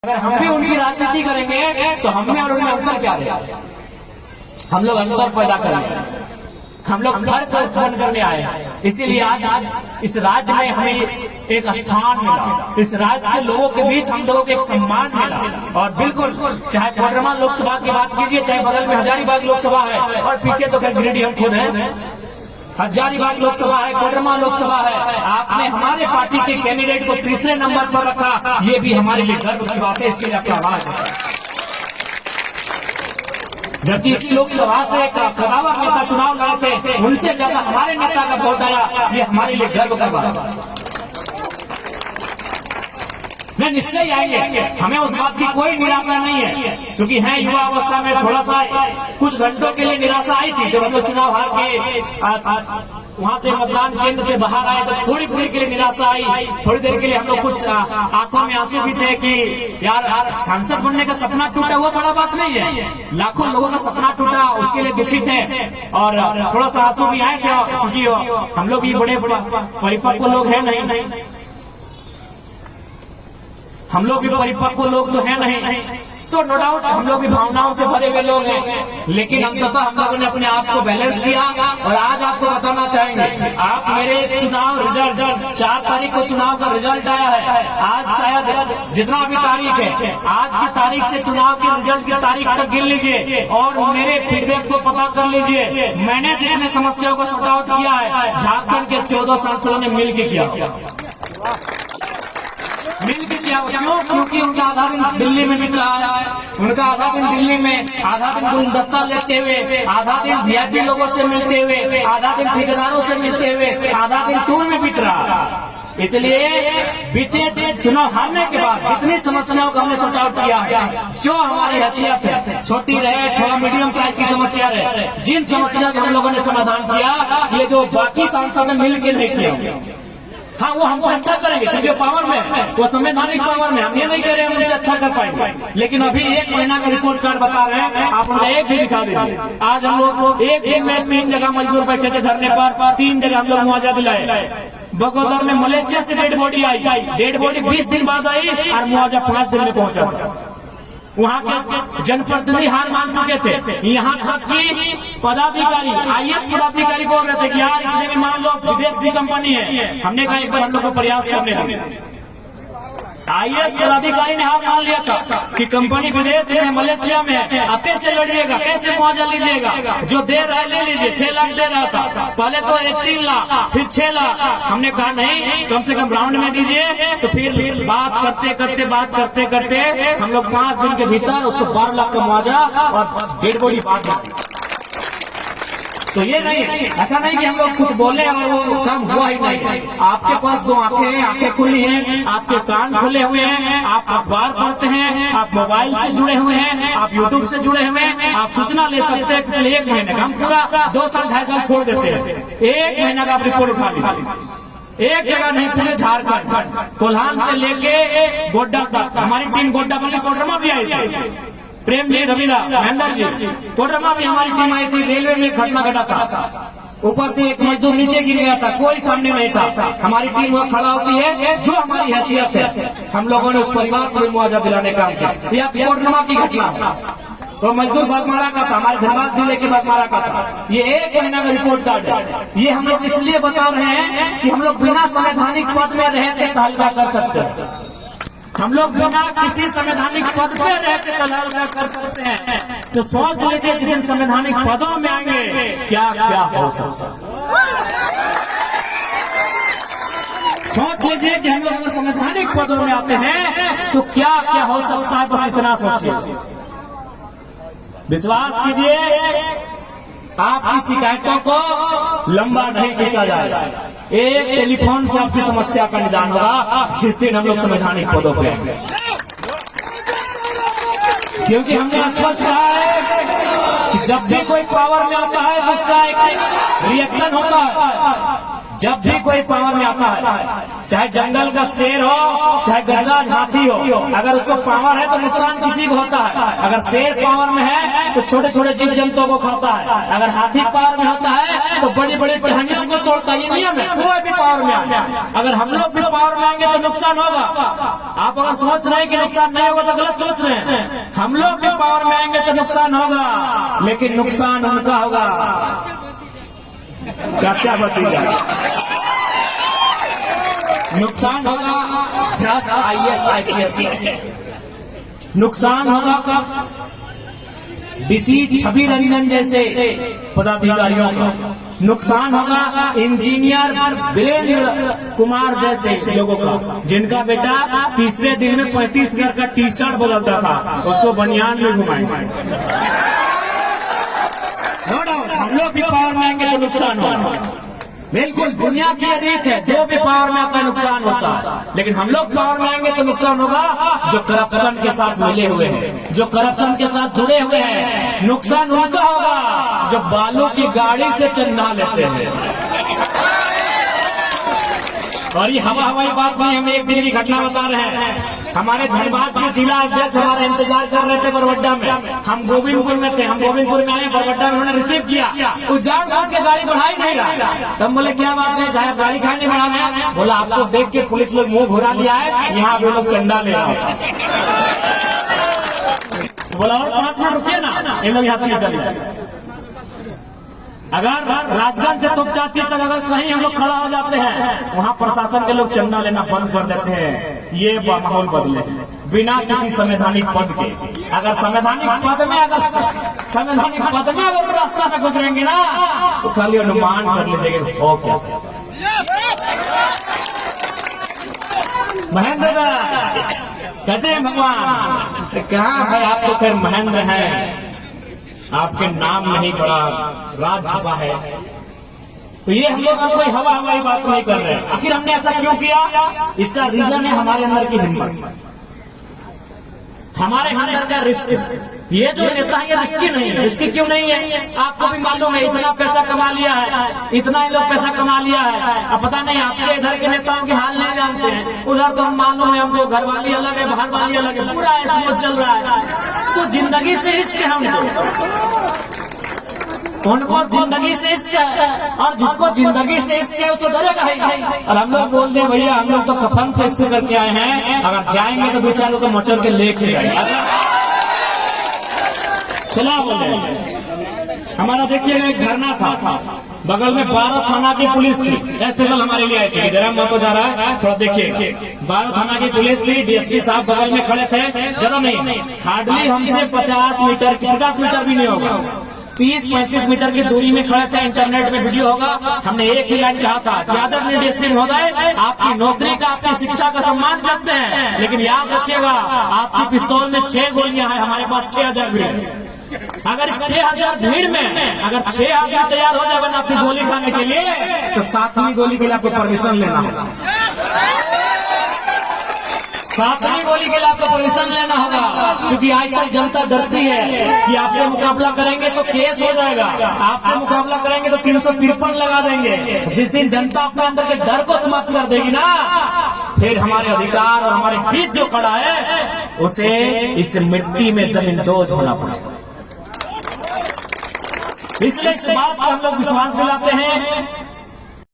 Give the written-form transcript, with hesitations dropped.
अगर हम भी उनकी राजनीति करेंगे तो हम में और उनमें अंतर क्या है? हम लोग अंतर पैदा करेंगे, हम लोग घर को उत्पन्न करने आए हैं। इसीलिए आज इस राज्य में हमें एक स्थान मिला, इस राज्य के लोगों के बीच हम लोगों को एक सम्मान मिला। और बिल्कुल चाहे कोडरमा लोकसभा की बात कीजिए, चाहे बगल में हजारीबाग लोकसभा है और पीछे तो फिर गिरिडीह हम खुद हैं, हजारीबाग लोकसभा है, कोडरमा लोकसभा है। आपने हमारे पार्टी के कैंडिडेट को तीसरे नंबर पर रखा, ये भी हमारे लिए गर्व की बात है। इसके लिए आपका आभार। जबकि इसी लोकसभा से एक कदावर नेता चुनाव लड़े थे, उनसे ज्यादा हमारे नेता का वोट आया, ये हमारे लिए गर्व का बात है। मैं निश्चय आएंगे, हमें उस बात की कोई निराशा नहीं है, क्योंकि है युवा अवस्था में थोड़ा सा कुछ घंटों के लिए निराशा आई थी जब हम लोग चुनाव हार के वहां से मतदान केंद्र से बाहर आए, तो थोड़ी देर के लिए निराशा आई। थोड़ी देर के लिए हम लोग कुछ आंखों में आंसू भी थे कि यार सांसद बनने का सपना टूटा, वो बड़ा बात नहीं है। लाखों लोगों का सपना टूटा, उसके लिए दुखी थे और थोड़ा सा आंसू भी आए थे, क्योंकि हम लोग भी बड़े परिपक्व लोग हैं नहीं, हम लोग भी परिपक्व लोग तो है नहीं, तो नो डाउट हम लोग भी भावनाओं से भरे हुए लोग हैं। लेकिन अंततः हम लोगों ने अपने आप को बैलेंस किया और आज आपको बताना चाहेंगे, आप मेरे चुनाव रिजल्ट 4 तारीख को चुनाव का रिजल्ट आया है। आज शायद जितना भी तारीख है, आज की तारीख से चुनाव के रिजल्ट की तारीख तक गिन लीजिए और मेरे फीडबैक को पता कर लीजिए। मैंने जितने समस्याओं को सॉर्ट आउट किया है, झारखंड के 14 सांसदों ने मिलकर किया। मिलकर किया क्यों? क्योंकि उनका आधा दिन दिल्ली में बीत रहा है, उनका आधा दिन दिल्ली में, आधा दिन गुलदस्ता लेते हुए, आधा दिन वीआईपी लोगों से मिलते हुए, आधा दिन ठेकेदारों से मिलते हुए, आधा दिन टूर में बीत रहा है। इसलिए बीते चुनाव हारने के बाद जितनी समस्याओं को हमने सॉर्ट आउट किया है, जो हमारी हैसियत है, छोटी रहे थोड़ा मीडियम साइज की समस्या रहे, जिन समस्या का हम लोगों ने समाधान किया, ये जो बाकी सांसद ने मिलकर नहीं किया, हाँ वो हमसे अच्छा करेंगे क्योंकि पावर में, वो संवैधानिक पावर में। हम ये नहीं कह रहे हम उनसे अच्छा कर पाएंगे, लेकिन अभी 1 महीना का रिपोर्ट कार्ड बता रहे हैं, आप उन्हें एक भी दिखा दीजिए। आज हम लोग एक दिन में 3 जगह मजदूर बैठे थे धरने पर, 3 जगह हम लोग मुआवजा दिलाए। बगोदर में मलेशिया से डेड बॉडी आई, डेड बॉडी 20 दिन बाद आई और मुआवजा 5 दिन में पहुंचा। वहाँ के जनप्रतिनिधि हार मान चुके थे, यहाँ तक कि पदाधिकारी आईएएस पदाधिकारी बोल रहे थे कि यार इतने भी मान लो विदेश की कंपनी है। हमने कहा एक बार हम लोग को प्रयास करने लगे। आईएएस पदाधिकारी ने हार मान लिया था कि कंपनी विदेश में मलेशिया में है, अब कैसे लड़िएगा, कैसे मुआवजा लीजिएगा? जो दे रहा है ले लीजिए। 6 लाख दे रहा था, पहले तो 3 लाख फिर 6 लाख। हमने कहा नहीं, कम से कम राउंड में दीजिए। तो फिर बात करते करते हम लोग 5 दिन के भीतर उसको 12 लाख का मुआवजा और डेड बॉडी बात। तो ये नहीं, ऐसा नहीं कि हम लोग कुछ बोले और वो काम हुआ ही नहीं। आपके पास 2 आंखें हैं, आंखें खुली हैं, आपके कान खुले हुए हैं, आप अखबार पढ़ते हैं, आप मोबाइल से जुड़े हुए हैं, आप यूट्यूब से जुड़े हुए हैं, आप सूचना ले सकते हैं। पिछले 1 महीने का हम पूरा 2 साल 2.5 साल छोड़ देते हैं, 1 महीना का आप रिपोर्ट उठा लीजिए। एक जगह नहीं, पूरे झारखंड कोल्हान से लेके गोड्डा तक हमारी टीम गोड्डा बल्कि कोडरमा भी आई थी। प्रेम जी, रविदा, महेंद्र जी, कोडरमा भी हमारी टीम आई थी। रेलवे में एक घटना घटा था, ऊपर से एक मजदूर नीचे गिर गया था, कोई सामने नहीं था। हमारी टीम वहाँ खड़ा होती है, जो हमारी हैसियत है, हम लोगों ने उस परिवार को मुआवजा दिलाने का काम किया। यह कोडरमा की घटना, तो मजदूर बागमारा का था, हमारे धनबाद जिले के बागमारा का था। ये 1 महीना का रिपोर्ट कार्ड है। ये हम लोग इसलिए बता रहे हैं कि हम लोग बिना संवैधानिक पद में रहते तहलका कर सकते हैं। हम लोग बिना किसी संवैधानिक पद पे रहते तहलका कर सकते हैं। तो सोच लीजिए जिन संवैधानिक पदों में आएंगे क्या क्या हो सकता है। सोच लीजिए कि हम लोग संवैधानिक पदों में आते हैं तो क्या क्या हो सकता है, बस इतना सोचिए। विश्वास कीजिए, आपकी शिकायतों को लंबा नहीं खींचा जाएगा। एक टेलीफोन से आपकी समस्या का निदान होगा जिस दिन हम लोग संवैधानिक पदों पे आएंगे। क्योंकि हमने स्पष्ट कहा है कि जब भी कोई पावर में आता है उसका एक रिएक्शन होता है। जब भी कोई पावर में आता है चाहे जंगल का शेर हो, चाहे गजराज हाथी हो, अगर उसको पावर है तो नुकसान किसी को होता है। अगर शेर पावर में है तो छोटे छोटे जीव जंतुओं को खाता है, अगर हाथी पावर में होता है तो बड़ी बड़ी टहनियों को तोड़ता है। ये नियम है, कोई भी पावर में आए। अगर हम लोग भी पावर में आएंगे तो नुकसान होगा। आप अगर सोच रहे हैं कि नुकसान नहीं होगा तो गलत सोच रहे हैं। हम लोग भी पावर में आएंगे तो नुकसान होगा, लेकिन नुकसान उनका होगा चाचा भतीजा। नुकसान होगा भ्रष्ट IAS IPS, नुकसान होगा डीसी छवि रंजन जैसे पदाधिकारियों का, नुकसान होगा इंजीनियर वीरेंद्र कुमार जैसे लोगों का, जिनका बेटा तीसरे दिन में 35,000 का टी शर्ट बदलता था, उसको बनियान में घुमाएंगे। हम लोग भी पावर में आएंगे तो नुकसान होगा। बिल्कुल दुनिया की रीत है, जो भी पावर में आता है नुकसान होता है, लेकिन हम लोग पावर में आएंगे तो नुकसान होगा जो करप्शन के साथ मिले हुए हैं, जो करप्शन के साथ जुड़े हुए हैं। नुकसान उनका होगा जो बालू की गाड़ी से चंदा लेते हैं। और ये हवाई बात नहीं, हम एक दिन की घटना बता रहे हैं। हमारे धनबाद के जिला अध्यक्ष हमारा इंतजार कर रहे थे बरवड्डा में, हम गोविंदपुर में थे, हम गोविंदपुर में आए, बरवड्डा में उन्होंने रिसीव किया, वो जान बूझ के गाड़ी बढ़ाई नहीं रहा। तब बोले क्या बात है, गाड़ी खाने नहीं बढ़ा है? बोला आपको देख के पुलिस लोग मुंह घुरा लिया है, यहाँ पे लोग चंदा ले रहा है। बोला और 5 मिनट रुकिए ना, ये लोग यहाँ से निकल गए। अगर राजगंज से तुपचाची तक अगर कहीं हम लोग खड़ा हो जाते हैं, वहाँ प्रशासन के लोग चंदा लेना बंद कर देते हैं। ये माहौल बदले बिना किसी संवैधानिक पद के। अगर संवैधानिक पद में अगर रास्ता से गुजरेंगे ना तो खाली अनुमान कर लीजिएगा हो कैसे। महेंद्र कैसे हैं भगवान? कहाँ है आप? तो खैर महेंद्र है, आपके नाम नहीं बड़ा राज छुपा है। तो ये हम लोग कोई हवाई बात नहीं कर रहे हैं। आखिर हमने ऐसा क्यों किया? इसका रीजन है हमारे अंदर की हिम्मत, हमारे अंदर का रिस्क। ये जो नेता है ये रिस्की नहीं है। रिस्की क्यों नहीं है? आपको भी मालूम है, इतना पैसा कमा लिया है, इतना ही लोग पैसा कमा लिया है। अब पता नहीं आपके इधर के नेताओं के हाल नहीं जानते हैं, उधर तो हम मालूम है, हमको घर वाली अलग है, बाहर वाली अलग है, पूरा स्मूथ चल रहा है। तो जिंदगी से इश्क है उनको जिंदगी से इश्क है, और जिसको जिंदगी से इश्क है वो तो डरेगा ही। और हम लोग बोलते हैं भैया हम लोग तो कफन से इश्क करके आए हैं, अगर जाएंगे तो 2-4 लोग मचल के लेके जाएंगे। चला बोले हमारा देखिएगा एक धरना था, बगल में 12 थाना की पुलिस थी, स्पेशल हमारे लिए आई थी। जरा मत हो जा रहा है, थोड़ा देखिए। 12 थाना की पुलिस थी, DSP साहब बगल में खड़े थे। जरा नहीं, हार्डली हमसे 50 मीटर भी नहीं होगा, 30-35 मीटर की दूरी में खड़े थे। इंटरनेट में वीडियो होगा। हमने एक ही लाइन कहा था कि आदरणीय DSP महोदय, आपकी नौकरी का, आपकी शिक्षा का सम्मान करते हैं, लेकिन याद रखिएगा आपकी पिस्तौल में 6 गोलियां हैं, हमारे पास 6000 भीड़। अगर 6000 भीड़ में अगर 6 आदमी तैयार हो जाएगा ना आपकी गोली खाने के लिए, तो 7वीं गोली के लिए आपको परमिशन लेना होगा। 7वीं गोली के लिए आपको परमिशन लेना होगा, क्योंकि आजकल जनता डरती है कि आपसे मुकाबला करेंगे तो केस हो जाएगा, आपसे मुकाबला करेंगे तो 353 लगा देंगे। जिस दिन जनता अपने अंदर के डर को समाप्त कर देगी ना, फिर हमारे अधिकार और हमारे बीच जो खड़ा है उसे इस मिट्टी में जमींदोज होना पड़ेगा। इसलिए इस बात पर हम लोग विश्वास दिलाते हैं